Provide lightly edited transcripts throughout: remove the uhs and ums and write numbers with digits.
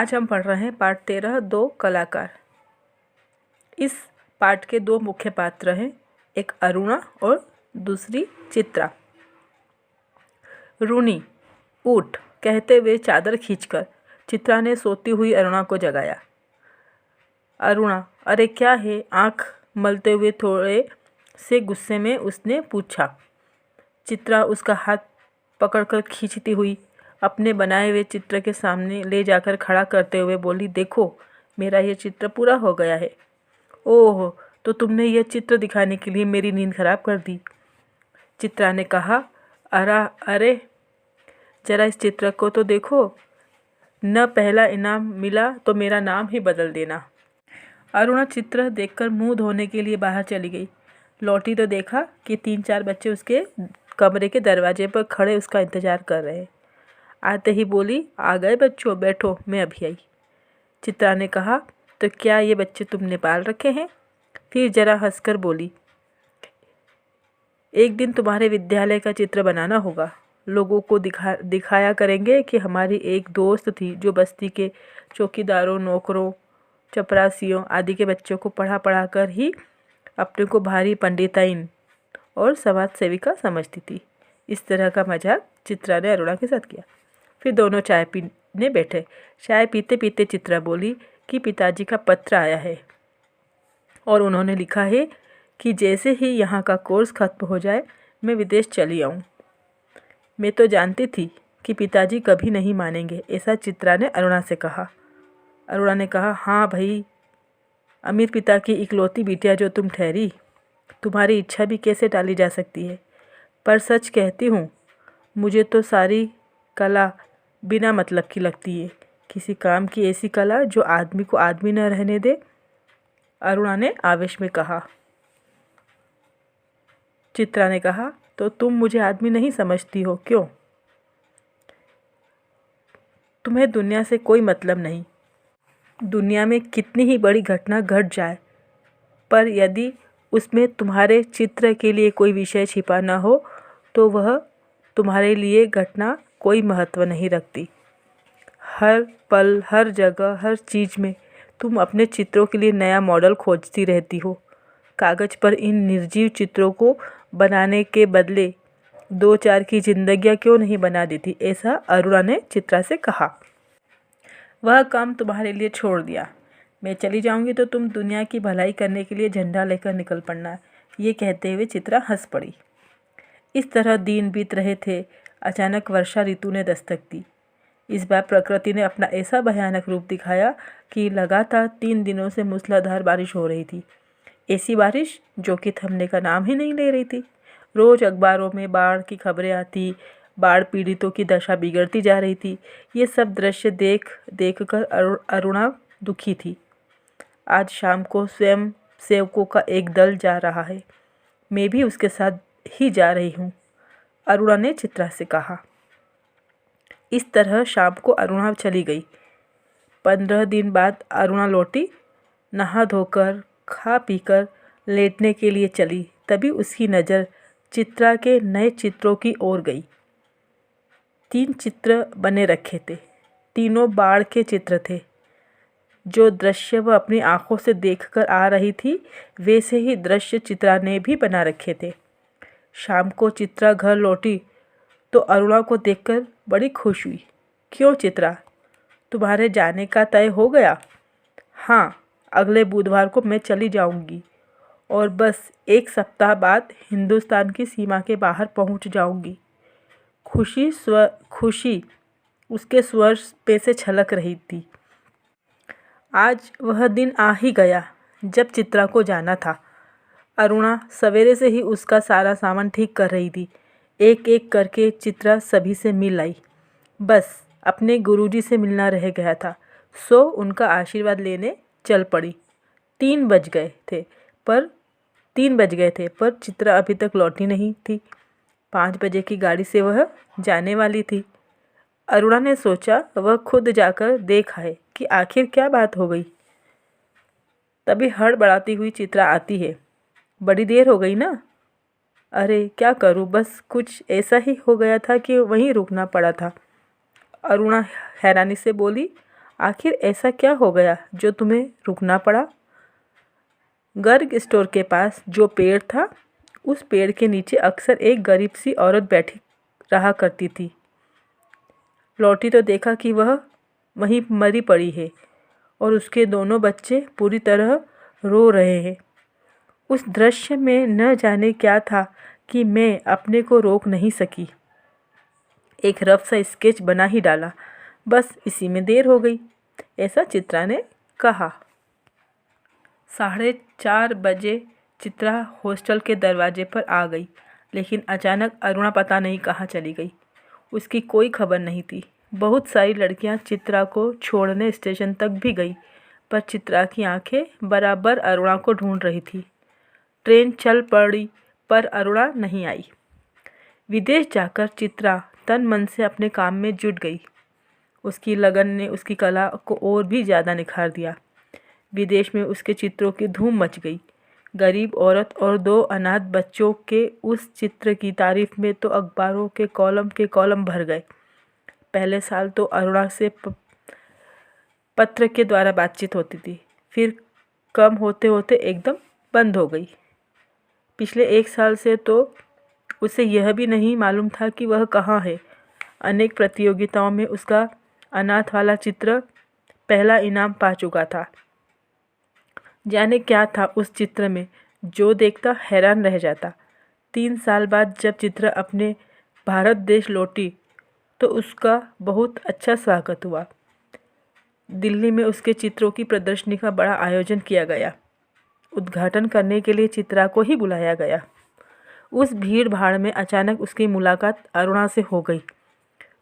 आज हम पढ़ रहे हैं पाठ 13 दो कलाकार। इस पाठ के दो मुख्य पात्र हैं, एक अरुणा और दूसरी चित्रा। रूनी उठ कहते हुए चादर खींचकर चित्रा ने सोती हुई अरुणा को जगाया। अरुणा अरे क्या है, आंख मलते हुए थोड़े से गुस्से में उसने पूछा। चित्रा उसका हाथ पकड़कर खींचती हुई अपने बनाए हुए चित्र के सामने ले जाकर खड़ा करते हुए बोली, देखो मेरा ये चित्र पूरा हो गया है। ओह, तो तुमने यह चित्र दिखाने के लिए मेरी नींद खराब कर दी। चित्रा ने कहा, अरे जरा इस चित्र को तो देखो, न पहला इनाम मिला तो मेरा नाम ही बदल देना। अरुणा चित्र देखकर मुंह धोने के लिए बाहर चली गई। लौटी तो देखा कि 3-4 बच्चे उसके कमरे के दरवाजे पर खड़े उसका इंतजार कर रहे। आते ही बोली, आ गए बच्चों, बैठो, मैं अभी आई। चित्रा ने कहा, तो क्या ये बच्चे तुमने पाल रखे हैं? फिर जरा हंसकर बोली, एक दिन तुम्हारे विद्यालय का चित्र बनाना होगा। लोगों को दिखाया करेंगे कि हमारी एक दोस्त थी जो बस्ती के चौकीदारों, नौकरों, चपरासियों आदि के बच्चों को पढ़ा कर ही अपने को भारी पंडिताइन और समाज सेविका समझती थी। इस तरह का मजाक चित्रा ने अरुणा के साथ किया। फिर दोनों चाय पीने बैठे। चाय पीते पीते चित्रा बोली कि पिताजी का पत्र आया है और उन्होंने लिखा है कि जैसे ही यहाँ का कोर्स खत्म हो जाए मैं विदेश चली आऊँ। मैं तो जानती थी कि पिताजी कभी नहीं मानेंगे, ऐसा चित्रा ने अरुणा से कहा। अरुणा ने कहा, हाँ भाई, अमीर पिता की इकलौती बिटिया जो तुम ठहरी, तुम्हारी इच्छा भी कैसे टाली जा सकती है। पर सच कहती हूँ, मुझे तो सारी कला बिना मतलब की लगती है। किसी काम की ऐसी कला जो आदमी को आदमी न रहने दे। अरुणा ने आवेश में कहा। चित्रा ने कहा, तो तुम मुझे आदमी नहीं समझती हो क्यों? तुम्हें दुनिया से कोई मतलब नहीं। दुनिया में कितनी ही बड़ी घटना घट जाए, पर यदि उसमें तुम्हारे चित्र के लिए कोई विषय छिपा न हो तो वह तुम्हारे लिए घटना कोई महत्व नहीं रखती। हर पल, हर जगह, हर चीज़ में तुम अपने चित्रों के लिए नया मॉडल खोजती रहती हो। कागज़ पर इन निर्जीव चित्रों को बनाने के बदले 2-4 की जिंदगियां क्यों नहीं बना देती, ऐसा अरुणा ने चित्रा से कहा। वह काम तुम्हारे लिए छोड़ दिया। मैं चली जाऊंगी तो तुम दुनिया की भलाई करने के लिए झंडा लेकर निकल पड़ना। ये कहते हुए चित्रा हंस पड़ी। इस तरह दिन बीत रहे थे। अचानक वर्षा ऋतु ने दस्तक दी। इस बार प्रकृति ने अपना ऐसा भयानक रूप दिखाया कि लगातार 3 दिनों से मूसलाधार बारिश हो रही थी। ऐसी बारिश जो कि थमने का नाम ही नहीं ले रही थी। रोज अखबारों में बाढ़ की खबरें आती, बाढ़ पीड़ितों की दशा बिगड़ती जा रही थी। ये सब दृश्य देख कर अरुणा दुखी थी। आज शाम को स्वयं सेवकों का एक दल जा रहा है, मैं भी उसके साथ ही जा रही हूँ, अरुणा ने चित्रा से कहा। इस तरह शाम को अरुणा चली गई। 15 दिन बाद अरुणा लौटी। नहा धोकर खा पीकर लेटने के लिए चली, तभी उसकी नज़र चित्रा के नए चित्रों की ओर गई। 3 चित्र बने रखे थे। तीनों बाढ़ के चित्र थे। जो दृश्य वह अपनी आंखों से देखकर आ रही थी, वैसे ही दृश्य चित्रा ने भी बना रखे थे। शाम को चित्रा घर लौटी तो अरुणा को देखकर बड़ी खुश हुई। क्यों चित्रा, तुम्हारे जाने का तय हो गया? हाँ, अगले बुधवार को मैं चली जाऊंगी और बस 1 सप्ताह बाद हिंदुस्तान की सीमा के बाहर पहुंच जाऊंगी। खुशी उसके स्वर पे से छलक रही थी। आज वह दिन आ ही गया जब चित्रा को जाना था। अरुणा सवेरे से ही उसका सारा सामान ठीक कर रही थी। एक एक करके चित्रा सभी से मिल आई। बस अपने गुरुजी से मिलना रह गया था, सो उनका आशीर्वाद लेने चल पड़ी। 3 बज गए थे पर चित्रा अभी तक लौटी नहीं थी। 5 बजे की गाड़ी से वह जाने वाली थी। अरुणा ने सोचा वह खुद जाकर देख आए कि आखिर क्या बात हो गई। तभी हड़बड़ाती हुई चित्रा आती है। बड़ी देर हो गई ना? अरे क्या करूं, बस कुछ ऐसा ही हो गया था कि वहीं रुकना पड़ा था। अरुणा हैरानी से बोली, आखिर ऐसा क्या हो गया जो तुम्हें रुकना पड़ा? गर्ग स्टोर के पास जो पेड़ था, उस पेड़ के नीचे अक्सर एक गरीब सी औरत बैठी रहा करती थी। लौटी तो देखा कि वह वहीं मरी पड़ी है और उसके दोनों बच्चे पूरी तरह रो रहे हैं। उस दृश्य में न जाने क्या था कि मैं अपने को रोक नहीं सकी। एक रफ सा स्केच बना ही डाला, बस इसी में देर हो गई, ऐसा चित्रा ने कहा। 4:30 बजे चित्रा हॉस्टल के दरवाजे पर आ गई, लेकिन अचानक अरुणा पता नहीं कहाँ चली गई। उसकी कोई खबर नहीं थी। बहुत सारी लड़कियां चित्रा को छोड़ने स्टेशन तक भी गई, पर चित्रा की आंखें बराबर अरुणा को ढूंढ रही थी। ट्रेन चल पड़ी, पर अरुणा नहीं आई। विदेश जाकर चित्रा तन मन से अपने काम में जुट गई। उसकी लगन ने उसकी कला को और भी ज़्यादा निखार दिया। विदेश में उसके चित्रों की धूम मच गई। गरीब औरत और 2 अनाथ बच्चों के उस चित्र की तारीफ में तो अखबारों के कॉलम भर गए। पहले साल तो अरुणा से पत्र के द्वारा बातचीत होती थी, फिर कम होते होते एकदम बंद हो गई। पिछले 1 साल से तो उसे यह भी नहीं मालूम था कि वह कहाँ है। अनेक प्रतियोगिताओं में उसका अनाथ वाला चित्र पहला इनाम पा चुका था। जाने क्या था उस चित्र में, जो देखता हैरान रह जाता। 3 साल बाद जब चित्र अपने भारत देश लौटी तो उसका बहुत अच्छा स्वागत हुआ। दिल्ली में उसके चित्रों की प्रदर्शनी का बड़ा आयोजन किया गया। उद्घाटन करने के लिए चित्रा को ही बुलाया गया। उस भीड़ भाड़ में अचानक उसकी मुलाकात अरुणा से हो गई।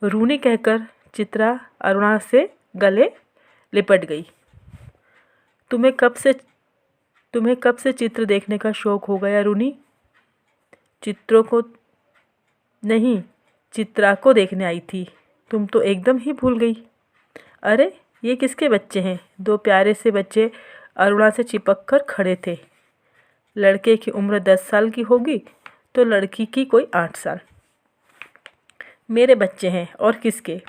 रूनी कहकर चित्रा अरुणा से गले लिपट गई। तुम्हें कब से चित्र देखने का शौक हो गया रूनी? चित्रों को नहीं, चित्रा को देखने आई थी। तुम तो एकदम ही भूल गई। अरे ये किसके बच्चे हैं? 2 प्यारे से बच्चे अरुणा से चिपक कर खड़े थे। लड़के की उम्र 10 साल की होगी तो लड़की की कोई 8 साल। मेरे बच्चे हैं, और किसके?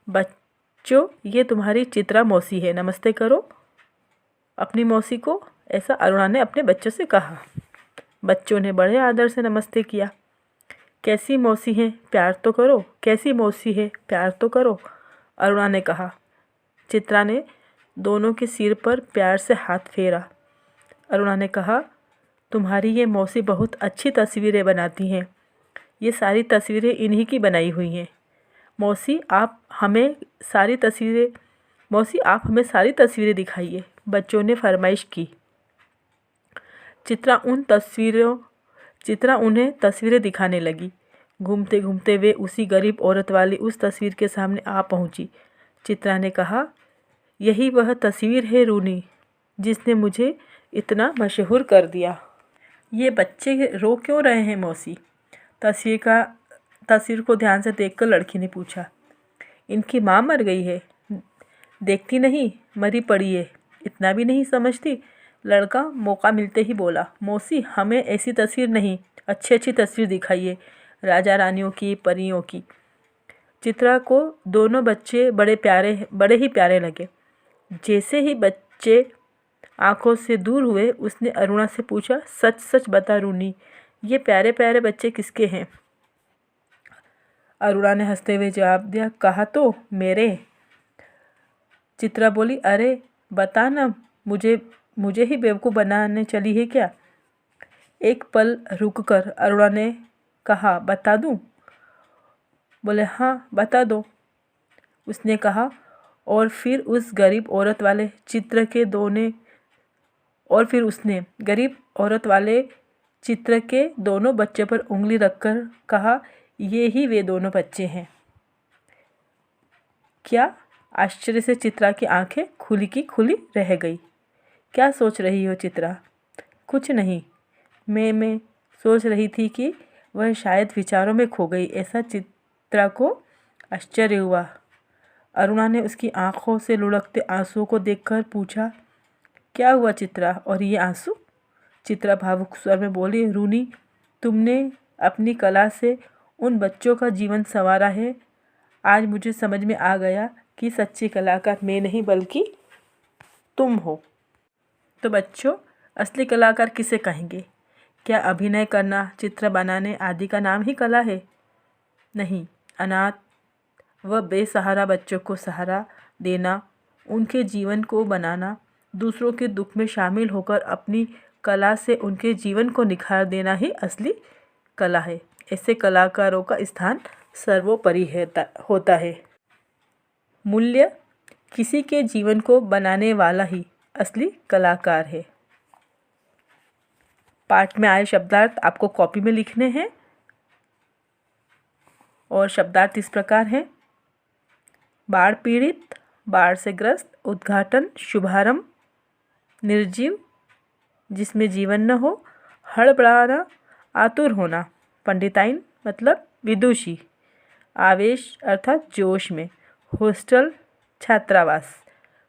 बच्चों, ये तुम्हारी चित्रा मौसी है, नमस्ते करो अपनी मौसी को, ऐसा अरुणा ने अपने बच्चों से कहा। बच्चों ने बड़े आदर से नमस्ते किया। कैसी मौसी है, प्यार तो करो, कैसी मौसी है, प्यार तो करो, अरुणा ने कहा। चित्रा ने दोनों के सिर पर प्यार से हाथ फेरा। अरुणा ने कहा, तुम्हारी ये मौसी बहुत अच्छी तस्वीरें बनाती हैं। ये सारी तस्वीरें इन्हीं की बनाई हुई हैं। मौसी आप हमें सारी तस्वीरें दिखाइए, बच्चों ने फरमाइश की। चित्रा उन्हें तस्वीरें दिखाने लगी। घूमते घूमते वे उसी गरीब औरत वाली उस तस्वीर के सामने आ पहुंची। चित्रा ने कहा, यही वह तस्वीर है रूनी, जिसने मुझे इतना मशहूर कर दिया। ये बच्चे रो क्यों रहे हैं मौसी? तस्वीर को ध्यान से देखकर लड़की ने पूछा। इनकी माँ मर गई है, देखती नहीं, मरी पड़ी है, इतना भी नहीं समझती? लड़का मौका मिलते ही बोला, मौसी हमें ऐसी तस्वीर नहीं, अच्छी तस्वीर दिखाइए, राजा रानियों की, परियों की। चित्रा को दोनों बच्चे बड़े ही प्यारे लगे। जैसे ही बच्चे आंखों से दूर हुए, उसने अरुणा से पूछा, सच सच बता रूनी, ये प्यारे प्यारे बच्चे किसके हैं? अरुणा ने हंसते हुए जवाब दिया, कहा तो मेरे। चित्रा बोली, अरे बता ना, मुझे ही बेवकूफ़ बनाने चली है क्या? एक पल रुककर अरुणा ने कहा, बता दूं? बोले, हाँ बता दो, उसने कहा। और फिर उसने गरीब औरत वाले चित्र के दोनों बच्चों पर उंगली रखकर कहा, ये ही वे दोनों बच्चे हैं। क्या? आश्चर्य से चित्रा की आंखें खुली की खुली रह गई। क्या सोच रही हो चित्रा? कुछ नहीं, मैं सोच रही थी कि वह शायद विचारों में खो गई। ऐसा चित्रा को आश्चर्य हुआ। अरुणा ने उसकी आंखों से लुढ़कते आंसुओं को देखकर पूछा, क्या हुआ चित्रा, और ये आंसू? चित्रा भावुक स्वर में बोली, रूनी, तुमने अपनी कला से उन बच्चों का जीवन संवारा है। आज मुझे समझ में आ गया कि सच्ची कलाकार मैं नहीं बल्कि तुम हो। तो बच्चों, असली कलाकार किसे कहेंगे? क्या अभिनय करना, चित्र बनाने आदि का नाम ही कला है? नहीं, अनाथ व बेसहारा बच्चों को सहारा देना, उनके जीवन को बनाना, दूसरों के दुख में शामिल होकर अपनी कला से उनके जीवन को निखार देना ही असली कला है। ऐसे कलाकारों का स्थान सर्वोपरि होता है। मूल्य, किसी के जीवन को बनाने वाला ही असली कलाकार है। पाठ में आए शब्दार्थ आपको कॉपी में लिखने हैं और शब्दार्थ इस प्रकार हैं: बाढ़ पीड़ित, बाढ़ से ग्रस्त, उद्घाटन, शुभारंभ, निर्जीव जिसमें जीवन न हो, हड़बड़ाना, आतुर होना, पंडिताइन मतलब विदुषी, आवेश अर्थात जोश में, हॉस्टल छात्रावास,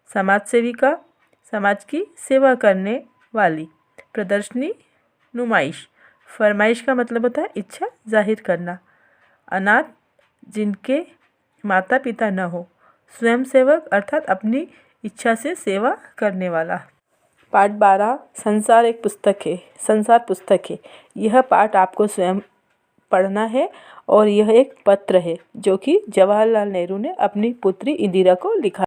समाज सेविका समाज की सेवा करने वाली, प्रदर्शनी नुमाइश, फरमाइश का मतलब होता है इच्छा जाहिर करना, अनाथ जिनके माता पिता न हो, स्वयंसेवक अर्थात अपनी इच्छा से सेवा करने वाला। पाठ 12 संसार एक पुस्तक है, संसार पुस्तक है। यह पाठ आपको स्वयं पढ़ना है और यह एक पत्र है जो कि जवाहरलाल नेहरू ने अपनी पुत्री इंदिरा को लिखा।